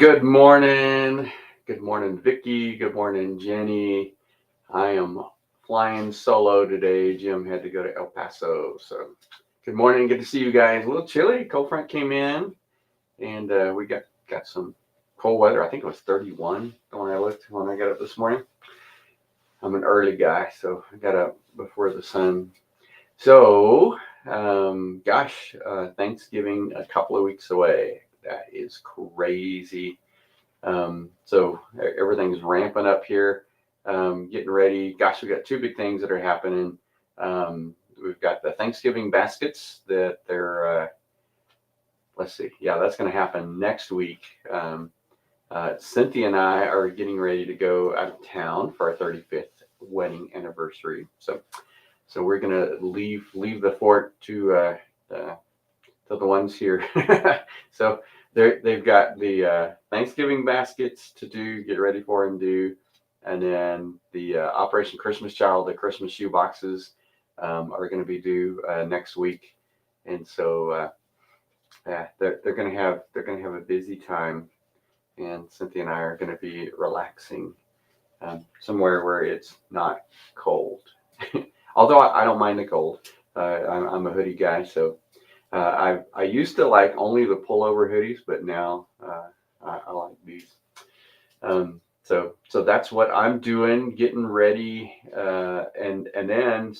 Good morning. Good morning, Vicky. Good morning, Jenny. I am flying solo today. Jim had to go to El Paso. So, good morning. Good to see you guys. A little chilly. Cold front came in, and we got some cold weather. I think it was 31 when I got up this morning. I'm an early guy, so I got up before the sun. So, Thanksgiving a couple of weeks away. That is crazy. So everything's ramping up here, getting ready. Gosh, we got two big things that are happening. We've got the Thanksgiving baskets that let's see, yeah, that's going to happen next week. Cynthia and I are getting ready to go out of town for our 35th wedding anniversary. So we're going to leave the fort to the ones here. So they've got the Thanksgiving baskets to do, get ready for and do, and then the Operation Christmas Child, the Christmas shoe boxes are going to be due next week, and so yeah, they're going to have a busy time, and Cynthia and I are going to be relaxing somewhere where it's not cold. Although I don't mind the cold, I'm a hoodie guy, so I used to like only the pullover hoodies, but now I like these. So that's what I'm doing, getting ready, and then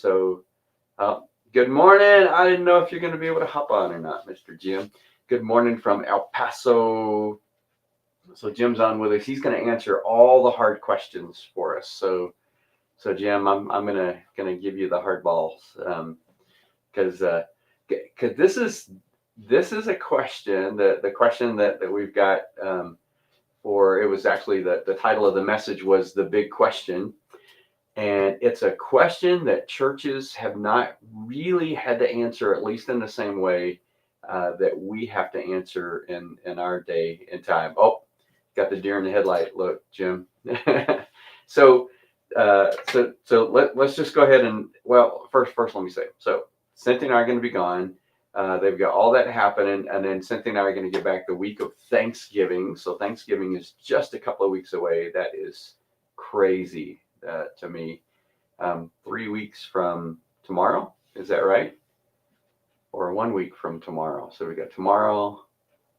uh, good morning. I didn't know if you're going to be able to hop on or not, Mr. Jim. Good morning from El Paso. So Jim's on with us. He's going to answer all the hard questions for us. So Jim, I'm gonna give you the hard balls because this is a question, the question that we've got for, it was actually the title of the message was the big question, and it's a question that churches have not really had to answer, at least in the same way that we have to answer in our day and time. Oh, got the deer in the headlight look, Jim. so let's just go ahead and, well, first let me say, so Cynthia and I are going to be gone. They've got all that happening, and then Cynthia and I are going to get back the week of Thanksgiving. So Thanksgiving is just a couple of weeks away. That is crazy to me. 3 weeks from tomorrow, is that right? Or 1 week from tomorrow? So we got tomorrow.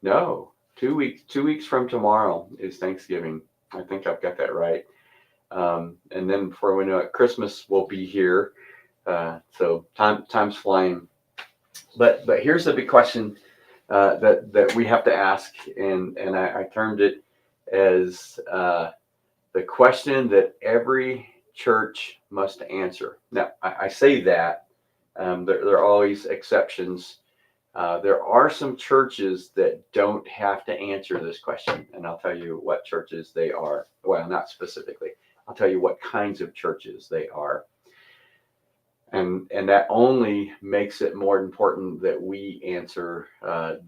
No, 2 weeks. 2 weeks from tomorrow is Thanksgiving. I think I've got that right. And then before we know it, Christmas will be here. So time's flying. But here's the big question that we have to ask, and I termed it as the question that every church must answer. Now I say that there are always exceptions. There are some churches that don't have to answer this question, and I'll tell you what churches they are. Well, not specifically. I'll tell you what kinds of churches they are. And that only makes it more important that we answer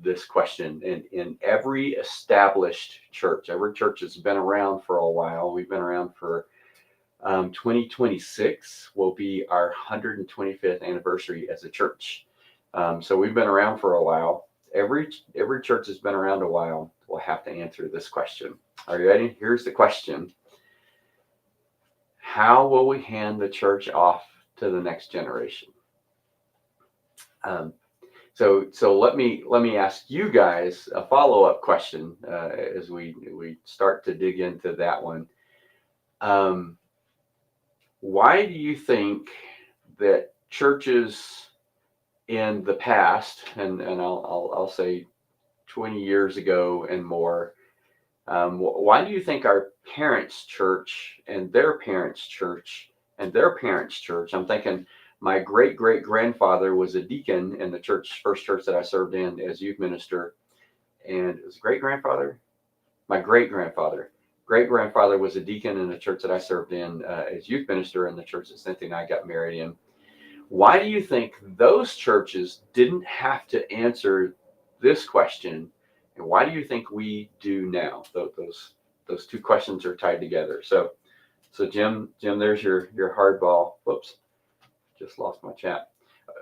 this question. In every established church, every church that's been around for a while, we've been around for 2026 will be our 125th anniversary as a church. So we've been around for a while. Every church that's been around a while will have to answer this question. Are you ready? Here's the question. How will we hand the church off to the next generation? So let me ask you guys a follow-up question as we start to dig into that one. Why do you think that churches in the past, and I'll say 20 years ago and more, why do you think our parents' church and their parents' church and their parents' church? I'm thinking my great grandfather was a deacon in the first church that I served in as youth minister, and it was great grandfather. My great grandfather was a deacon in the church that I served in as youth minister in the church that Cynthia and I got married in. Why do you think those churches didn't have to answer this question? And why do you think we do now? Those two questions are tied together. So Jim, there's your hardball. Whoops, just lost my chat.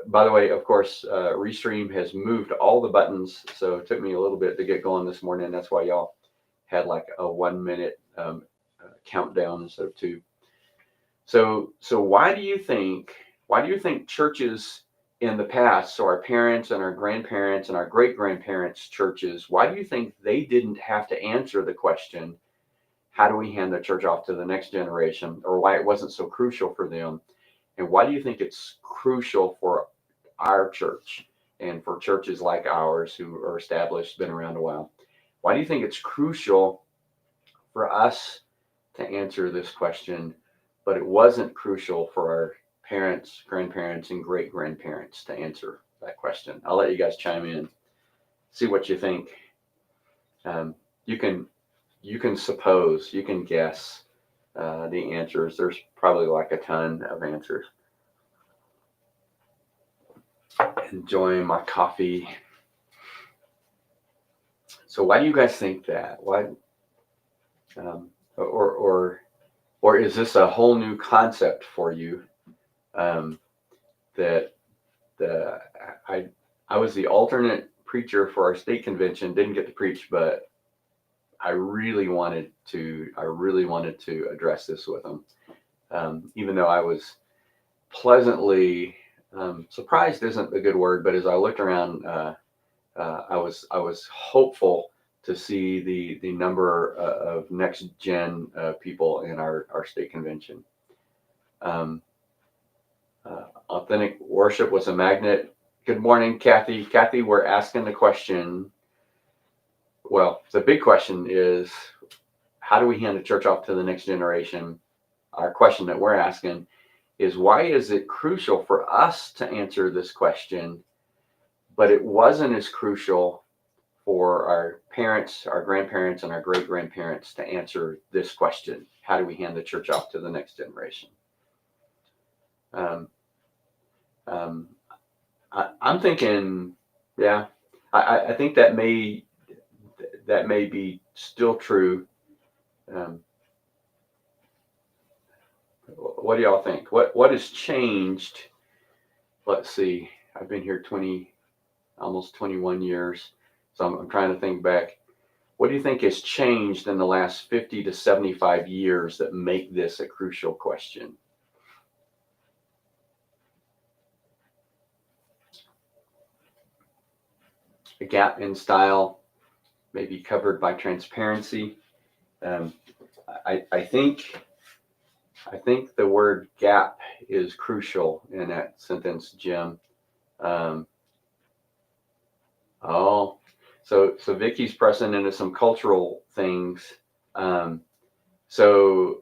By the way, of course, Restream has moved all the buttons, so it took me a little bit to get going this morning. That's why y'all had like a 1 minute countdown instead of two. So why do you think churches in the past, so our parents and our grandparents and our great grandparents' churches, why do you think they didn't have to answer the question, how do we hand the church off to the next generation, or why it wasn't so crucial for them? And why do you think it's crucial for our church and for churches like ours who are established, been around a while? Why do you think it's crucial for us to answer this question, but it wasn't crucial for our parents, grandparents, and great grandparents to answer that question? I'll let you guys chime in, see what you think. Um, you can suppose, you can guess the answers. There's probably like a ton of answers. Enjoying my coffee. So why do you guys think that? Why, um, or is this a whole new concept for you? Um, that the I was the alternate preacher for our state convention. Didn't get to preach, but I really wanted to address this with them. Even though I was pleasantly surprised isn't a good word, but as I looked around, I was hopeful to see the number of next gen people in our state convention. Um, Authentic worship was a magnet. Good morning, Kathy. Kathy, we're asking the question. Well, the big question is, how do we hand the church off to the next generation? Our question that we're asking is, why is it crucial for us to answer this question, but it wasn't as crucial for our parents, our grandparents, and our great grandparents to answer this question? How do we hand the church off to the next generation? I'm thinking, yeah, I think that may be still true. What do y'all think? What has changed? Let's see. I've been here almost 21 years, so I'm trying to think back. What do you think has changed in the last 50 to 75 years that make this a crucial question? A gap in style, maybe covered by transparency. I think the word gap is crucial in that sentence, Jim. So Vicky's pressing into some cultural things. So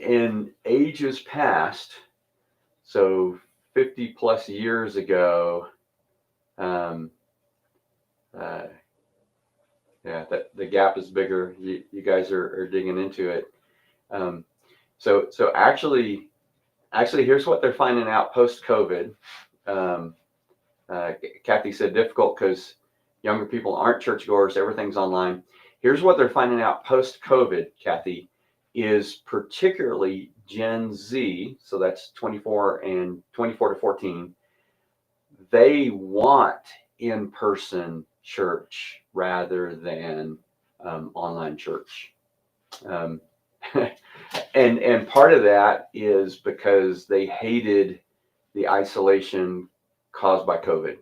in ages past, so 50 plus years ago, yeah, the gap is bigger. You guys are digging into it. So actually, here's what they're finding out post COVID. Kathy said difficult because younger people aren't churchgoers. Everything's online. Here's what they're finding out post COVID, Kathy, is particularly Gen Z. So that's 24 to 14. They want in-person church rather than online church. And part of that is because they hated the isolation caused by COVID.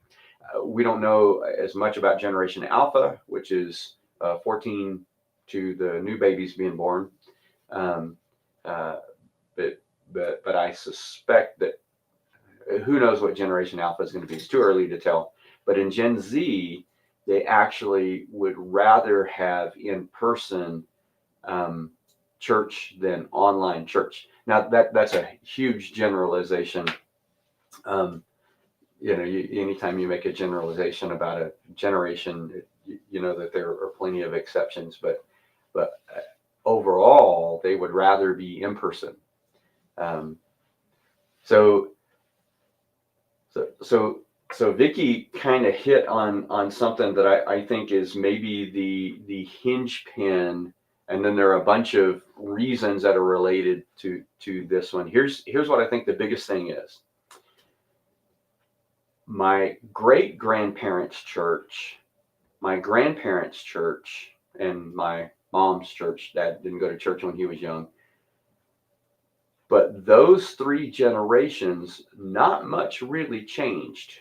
We don't know as much about Generation Alpha, which is 14 to the new babies being born. But I suspect that who knows what Generation Alpha is going to be. It's too early to tell. But in Gen Z, they actually would rather have in-person church than online church. Now that's a huge generalization. Anytime you make a generalization about a generation, you know that there are plenty of exceptions, but overall, they would rather be in person. So Vicky kind of hit on something that I think is maybe the hinge pin, and then there are a bunch of reasons that are related to this one. Here's what I think the biggest thing is. My great grandparents' church, my grandparents' church, and my mom's church. Dad didn't go to church when he was young. But those three generations, not much really changed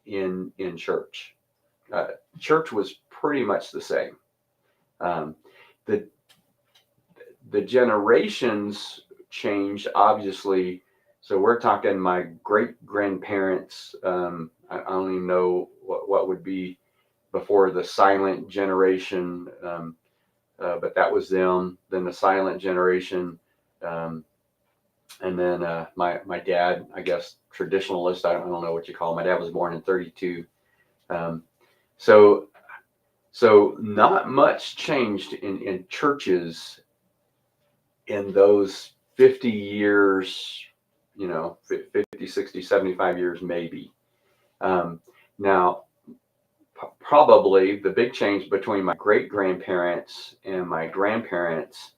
in church. Uh, Church was pretty much the same. Um, the the generations changed, obviously. So we're talking my great grandparents. I don't even know what would be before the silent generation, but that was them. Then the silent generation, um, and then my dad, I guess traditionalist. I don't know what you call him. My dad was born in 32. Um, so so not much changed in churches in those 50 years, 50, 60, 75 years, maybe. Um, Now, probably the big change between my great grandparents and my grandparents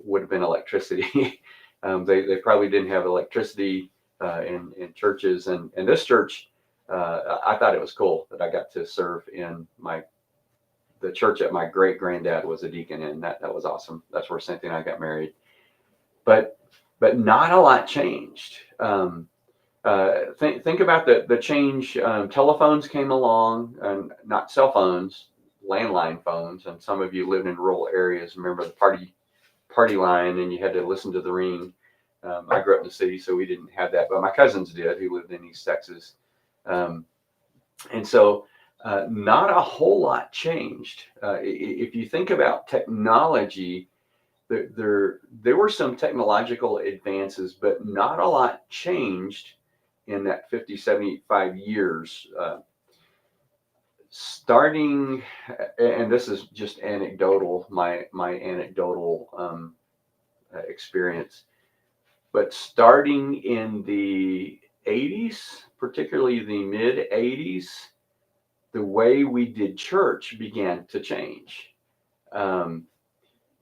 would have been electricity. They probably didn't have electricity in churches. And this church, I thought it was cool that I got to serve in the church that my great granddad was a deacon in. That was awesome. That's where Cynthia and I got married. But not a lot changed. Think about the change. Telephones came along, and not cell phones, landline phones. And some of you lived in rural areas. Remember the party line, and you had to listen to the ring. I grew up in the city, so we didn't have that, but my cousins did, who lived in East Texas. Um, and so, not a whole lot changed. If you think about technology, there were some technological advances, but not a lot changed in that 50, 75 years. Starting, and this is just anecdotal, my anecdotal experience, but starting in the 80s, particularly the mid 80s, the way we did church began to change. Um,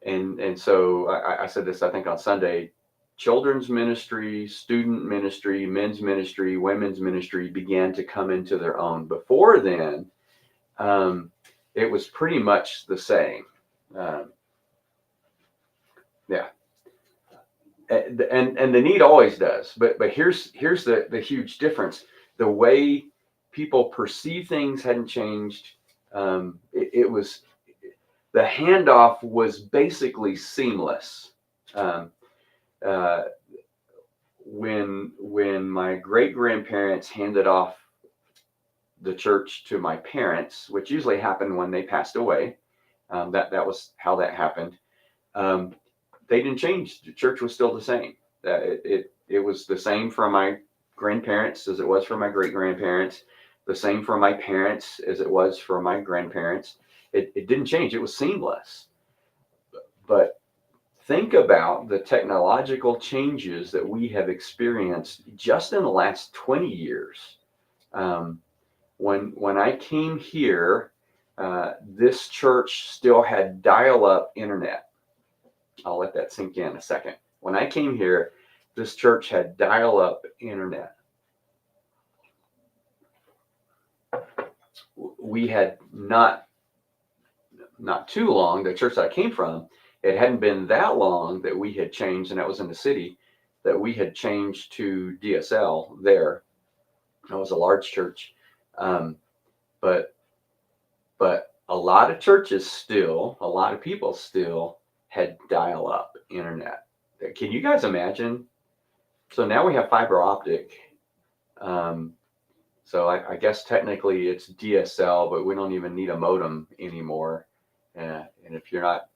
and so I said this, I think, on Sunday. Children's ministry, student ministry, men's ministry, women's ministry began to come into their own. Before then, um, it was pretty much the same. Um, yeah, and the need always does. But here's the huge difference. The way people perceive things hadn't changed. It was, the handoff was basically seamless. Um, uh, when my great grandparents handed off the church to my parents, which usually happened when they passed away, that was how that happened. Um, they didn't change. The church was still the same. It was the same for my grandparents as it was for my great grandparents. The same for my parents as it was for my grandparents. It didn't change. It was seamless. But think about the technological changes that we have experienced just in the last 20 years. Um, when I came here, this church still had dial-up internet. I'll let that sink in a second. When I came here, this church had dial-up internet. We had not too long, the church that I came from, it hadn't been that long that we had changed, and that was in the city, that we had changed to DSL there. It was a large church. Um, but a lot of churches still, a lot of people still had dial-up internet. Can you guys imagine? So now we have fiber optic. Um, so I guess technically it's DSL, but we don't even need a modem anymore. And if you're not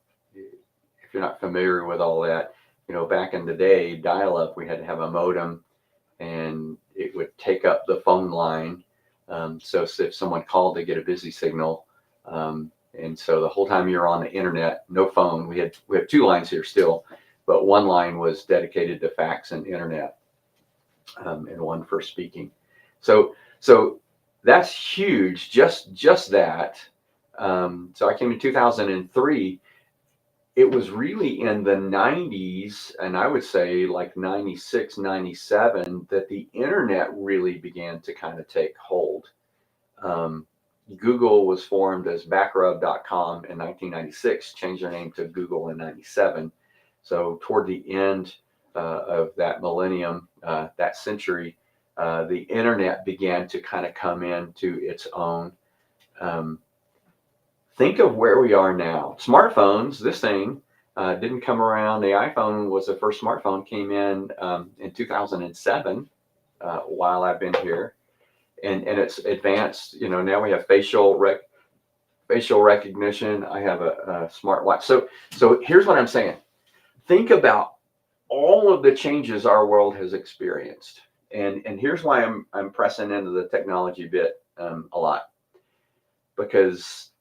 familiar with all that, back in the day, dial-up, we had to have a modem, and it would take up the phone line. So if someone called to get a busy signal, and so the whole time you're on the internet, no phone. We have two lines here still, but one line was dedicated to fax and internet, and one for speaking. So that's huge. Just that. So I came in 2003. It was really in the 90s, and I would say like 96, 97, that the internet really began to kind of take hold. Um, Google was formed as backrub.com in 1996, changed their name to Google in 97. So toward the end of that millennium, that century, the internet began to kind of come into its own. Think of where we are now. Smartphones, this thing didn't come around. The iPhone was the first smartphone, came in 2007 while I've been here. And it's advanced. Now we have facial recognition. I have a smartwatch. So here's what I'm saying. Think about all of the changes our world has experienced. And here's why I'm pressing into the technology bit a lot, because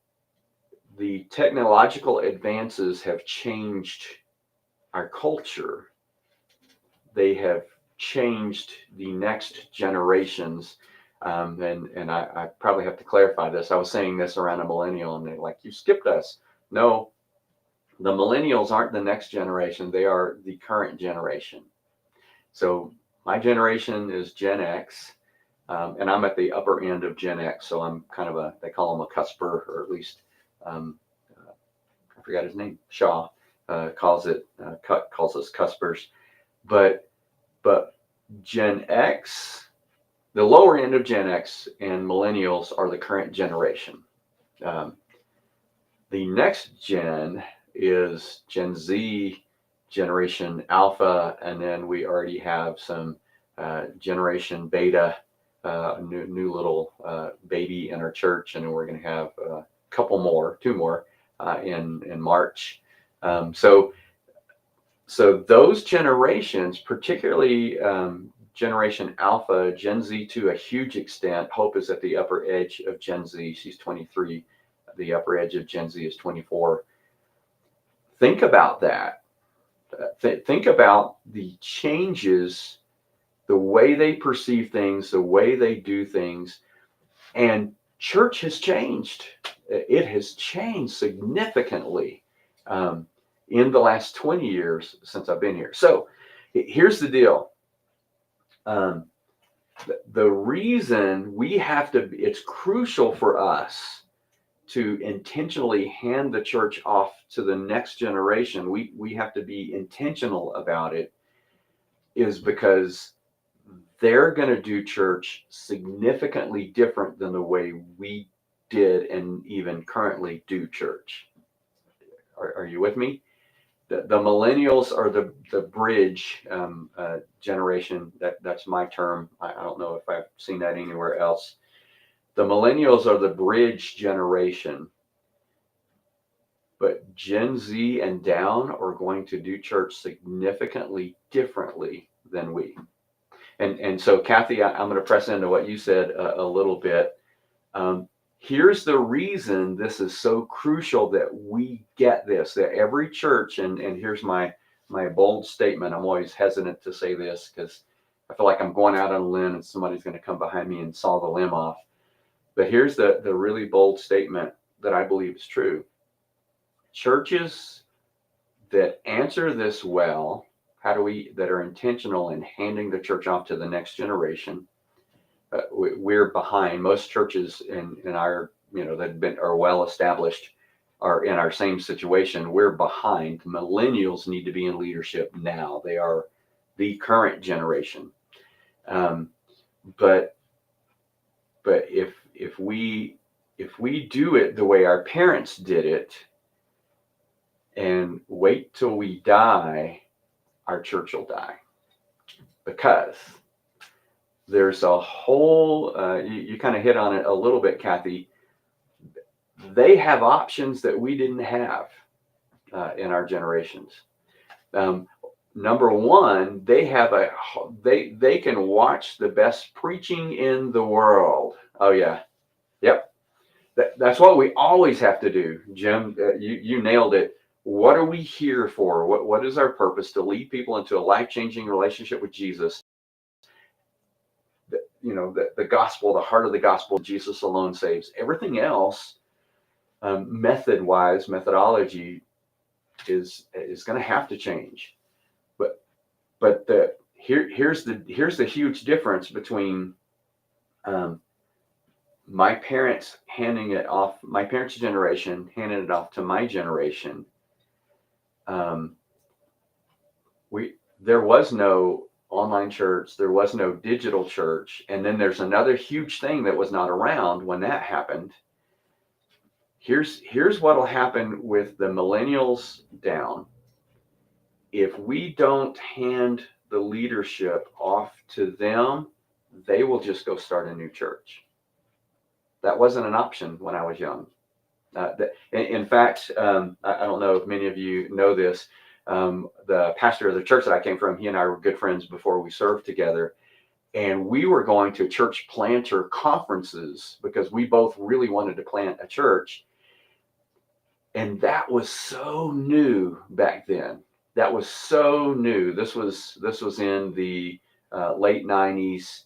the technological advances have changed our culture. They have changed the next generations. And I probably have to clarify this. I was saying this around a millennial, and they're like, you skipped us. No, the millennials aren't the next generation. They are the current generation. So my generation is Gen X, and I'm at the upper end of Gen X. So I'm kind of they call him a cusper, or at least, I forgot his name, Shaw, calls us cuspers. But Gen X, the lower end of Gen X and millennials are the current generation. The next gen is Gen Z, Generation Alpha, and then we already have some Generation Beta, new little baby in our church, and then we're going to have two more in March. So those generations, particularly Generation Alpha, Gen Z to a huge extent. Hope is at the upper edge of Gen Z. She's 23. The upper edge of Gen Z is 24. Think about that. Think about the changes, the way they perceive things, the way they do things. And church has changed. It has changed significantly in the last 20 years since I've been here. So here's the deal. The reason it's crucial for us to intentionally hand the church off to the next generation. We have to be intentional about it, is because they're going to do church significantly different than the way we did and even currently do church. Are you with me? The millennials are the bridge generation. That's my term. I don't know if I've seen that anywhere else. The millennials are the bridge generation, but Gen Z and down are going to do church significantly differently than we. And so, Kathy, I'm going to press into what you said a little bit. Here's the reason this is so crucial that we get this, that every church, and here's my bold statement. I'm always hesitant to say this because I feel like I'm going out on a limb and somebody's going to come behind me and saw the limb off. But here's the really bold statement that I believe is true. Churches that answer this well, that are intentional in handing the church off to the next generation, we're behind. Most churches in our, that are well established are in our same situation. We're behind. Millennials need to be in leadership now. They are the current generation. But if we do it the way our parents did it and wait till we die, our church will die, because there's a whole, you kind of hit on it a little bit, Kathy. They have options that we didn't have in our generations. Number one, they can watch the best preaching in the world. Oh yeah. Yep. That's what we always have to do. Jim, you nailed it. What are we here for? What is our purpose? To lead people into a life-changing relationship with Jesus. The gospel, the heart of the gospel, Jesus alone saves. Everything else, methodology is going to have to change. But here's the huge difference between my parents handing it off, my parents' generation handing it off to my generation. Um, there was no online church, there was no digital church, and then there's another huge thing that was not around when that happened. Here's what'll happen with the millennials down. If we don't hand the leadership off to them, they will just go start a new church. That wasn't an option when I was young. In fact, I don't know if many of you know this. The pastor of the church that I came from, he and I were good friends before we served together. And we were going to church planter conferences because we both really wanted to plant a church. And that was so new back then. That was so new. This was in the late 90s,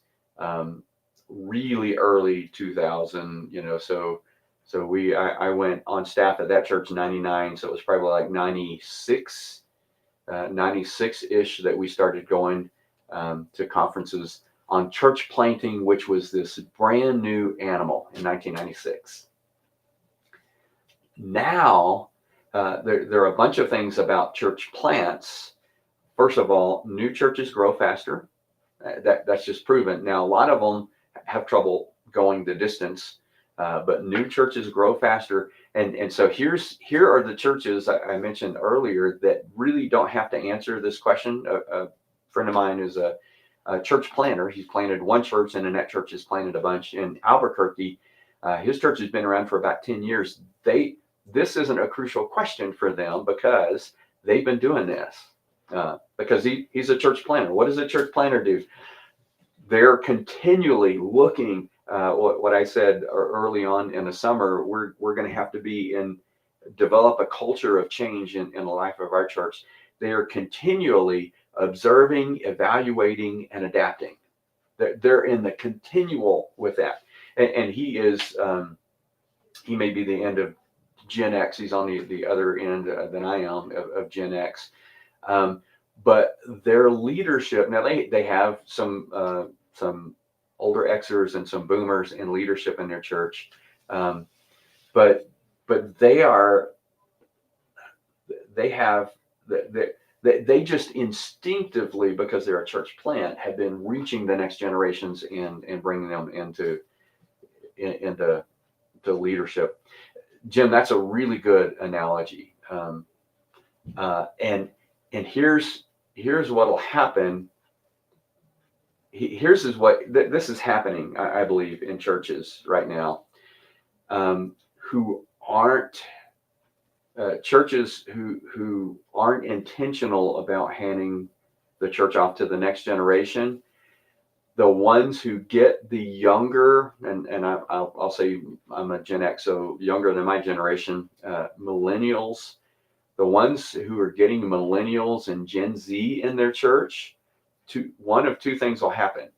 really early 2000, so I went on staff at that church in 99, so it was probably like 96 ish that we started going to conferences on church planting, which was this brand new animal in 1996. Now there are a bunch of things about church plants. First of all, new churches grow faster. That's just proven. Now, a lot of them have trouble going the distance, but new churches grow faster. And so here are the churches I mentioned earlier that really don't have to answer this question. A friend of mine is a church planter. He's planted one church, and then that church has planted a bunch in Albuquerque. His church has been around for about 10 years. This isn't a crucial question for them because they've been doing this. Because he's a church planter. What does a church planter do? They're continually looking. What I said early on in the summer, we're going to have to develop a culture of change in the life of our church. They are continually observing, evaluating, and adapting. They're in the continual with that. And he may be the end of Gen X. He's on the other end than I am of Gen X. But their leadership, now they have some older Xers and some boomers in leadership in their church. But they just instinctively, because they're a church plant, have been reaching the next generations and bringing them into leadership. Jim, that's a really good analogy. And here's what'll happen. This is happening, I believe, in churches right now, who aren't churches who aren't intentional about handing the church off to the next generation. The ones who get the younger, and I'll say I'm a Gen X, so younger than my generation, millennials, the ones who are getting millennials and Gen Z in their church, one of two things will happen.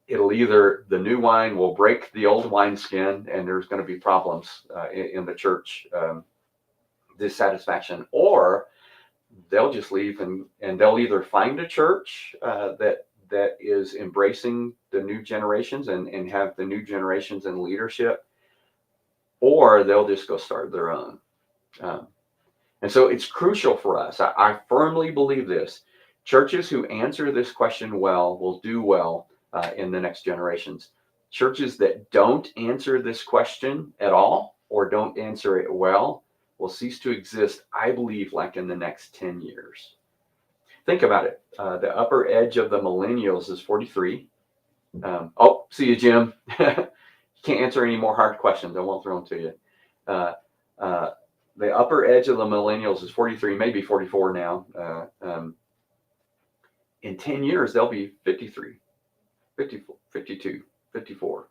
It'll either the new wine will break the old wineskin, and there's going to be problems in the church, dissatisfaction, or they'll just leave and they'll either find a church that is embracing the new generations and have the new generations in leadership, or they'll just go start their own. And so it's crucial for us. I firmly believe this. Churches who answer this question well will do well in the next generations. Churches that don't answer this question at all or don't answer it well will cease to exist, I believe, like in the next 10 years. Think about it. The upper edge of the millennials is 43. See you, Jim. You can't answer any more hard questions. I won't throw them to you. The upper edge of the millennials is 43, maybe 44 now. In 10 years, they'll be 53, 54, 52, 54.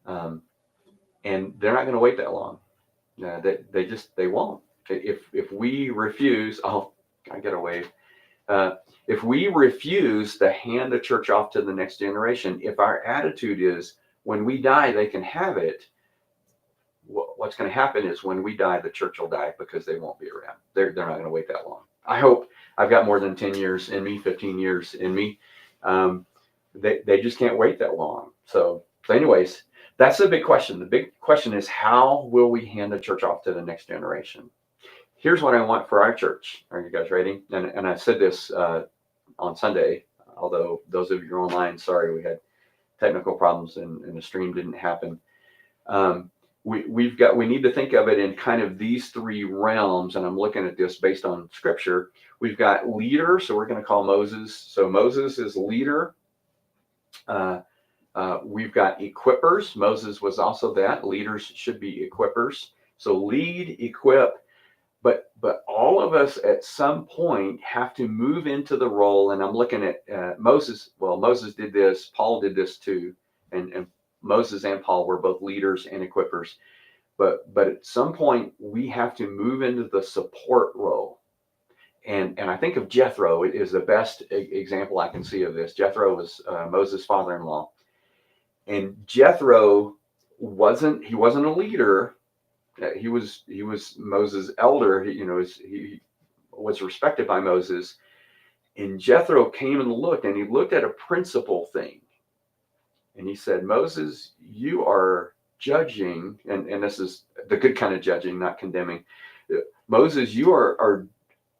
And they're not going to wait that long. They won't. If we refuse, I get a wave. If we refuse to hand the church off to the next generation, if our attitude is when we die, they can have it, what's going to happen is when we die, the church will die because they won't be around. They're not going to wait that long. I hope I've got more than 10 years in me, 15 years in me. They just can't wait that long. So anyways, That's the big question. The big question is, how will we hand the church off to the next generation? Here's what I want for our church. Are you guys ready? And I said this on Sunday, although those of you who are online, sorry, we had technical problems and the stream didn't happen. We need to think of it in kind of these three realms, and I'm looking at this based on scripture. We've got leader, so we're going to call Moses. So Moses is leader. We've got equippers. Moses was also that. Leaders should be equippers. So lead, equip, but all of us at some point have to move into the role. And I'm looking at Moses. Well, Moses did this. Paul did this too, and Moses and Paul were both leaders and equippers. But at some point we have to move into the support role. And I think of Jethro. It is the best example I can see of this. Jethro was Moses' father-in-law, and Jethro wasn't a leader. He was Moses' elder. He was respected by Moses. And Jethro came and looked at a principle thing. And he said, Moses, you are judging, and this is the good kind of judging, not condemning. Moses, you are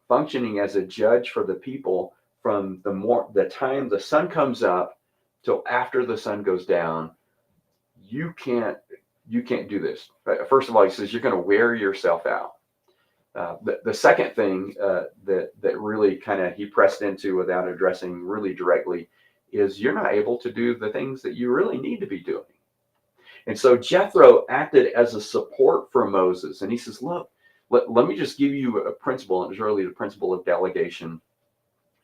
functioning as a judge for the people from the time the sun comes up till after the sun goes down. You can't do this. First of all, he says you're going to wear yourself out. The second thing that really kind of he pressed into without addressing really directly is you're not able to do the things that you really need to be doing. And so Jethro acted as a support for Moses. And he says, look, let me just give you a principle. And it's really the principle of delegation.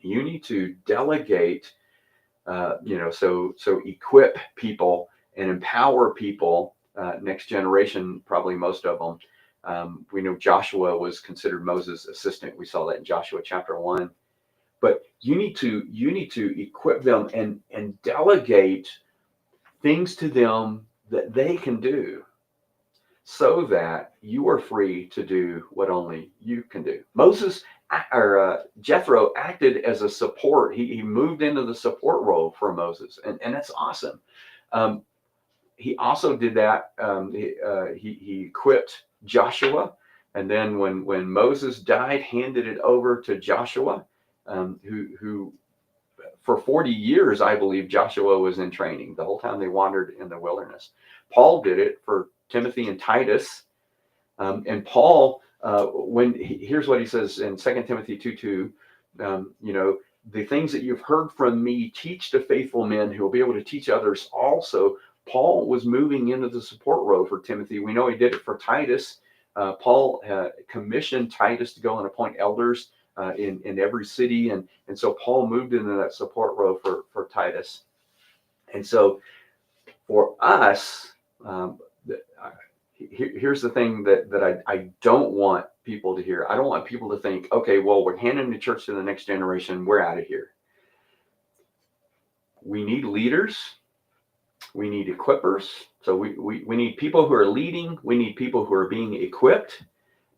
You need to delegate, so equip people and empower people, next generation, probably most of them. We know Joshua was considered Moses' assistant. We saw that in Joshua chapter 1. But you need to equip them and delegate things to them that they can do, so that you are free to do what only you can do. Jethro acted as a support. He moved into the support role for Moses, and that's awesome. He also did that. He equipped Joshua, and then when Moses died, handed it over to Joshua, who for 40 years, I believe, Joshua was in training the whole time they wandered in the wilderness. Paul did it for Timothy and Titus. And Paul, here's what he says in 2 Timothy 2:2, the things that you've heard from me, teach to faithful men who will be able to teach others also. Paul was moving into the support role for Timothy. We know he did it for Titus. Paul commissioned Titus to go and appoint elders in every city. And so Paul moved into that support role for Titus. And so for us, here's the thing that I don't want people to hear. I don't want people to think, okay, well, we're handing the church to the next generation. We're out of here. We need leaders. We need equippers. So we need people who are leading. We need people who are being equipped.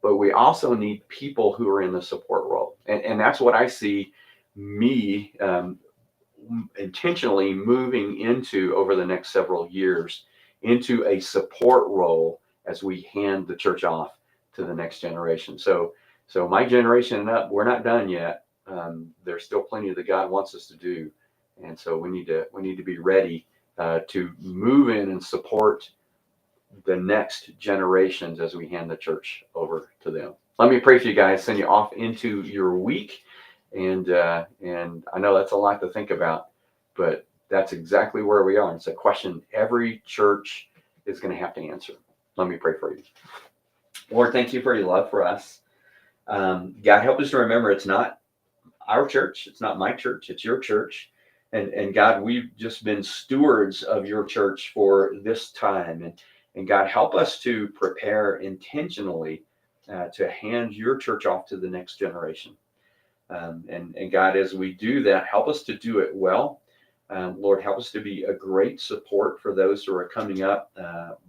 But we also need people who are in the support role. And that's what I see me intentionally moving into over the next several years, into a support role as we hand the church off to the next generation. So my generation and up, we're not done yet. There's still plenty that God wants us to do. And so we need to be ready to move in and support the next generations as we hand the church over to them. Let me pray for you guys, send you off into your week. And I know that's a lot to think about, but that's exactly where we are. It's a question every church is going to have to answer. Let me pray for you. Lord, thank you for your love for us. God, help us to remember it's not our church. It's not my church. It's your church. And God, we've just been stewards of your church for this time. And God, help us to prepare intentionally to hand your church off to the next generation. And God, as we do that, help us to do it well. Lord, help us to be a great support for those who are coming up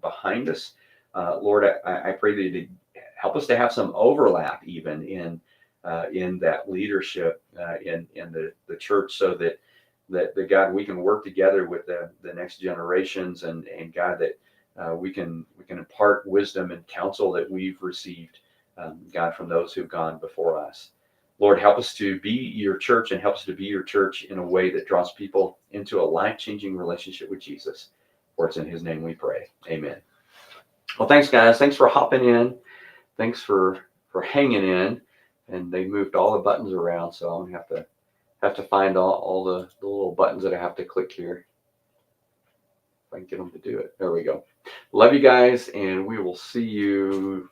behind us. Lord, I pray that you help us to have some overlap even in that leadership in the church, so that God, we can work together with the next generations, and God, we can impart wisdom and counsel that we've received, God, from those who've gone before us. Lord, help us to be your church, and help us to be your church in a way that draws people into a life-changing relationship with Jesus. For it's in his name we pray. Amen. Well, thanks, guys. Thanks for hopping in. Thanks for hanging in. And they moved all the buttons around, so I'm going to have to find all the little buttons that I have to click here. If I can get them to do it. There we go. Love you guys, and we will see you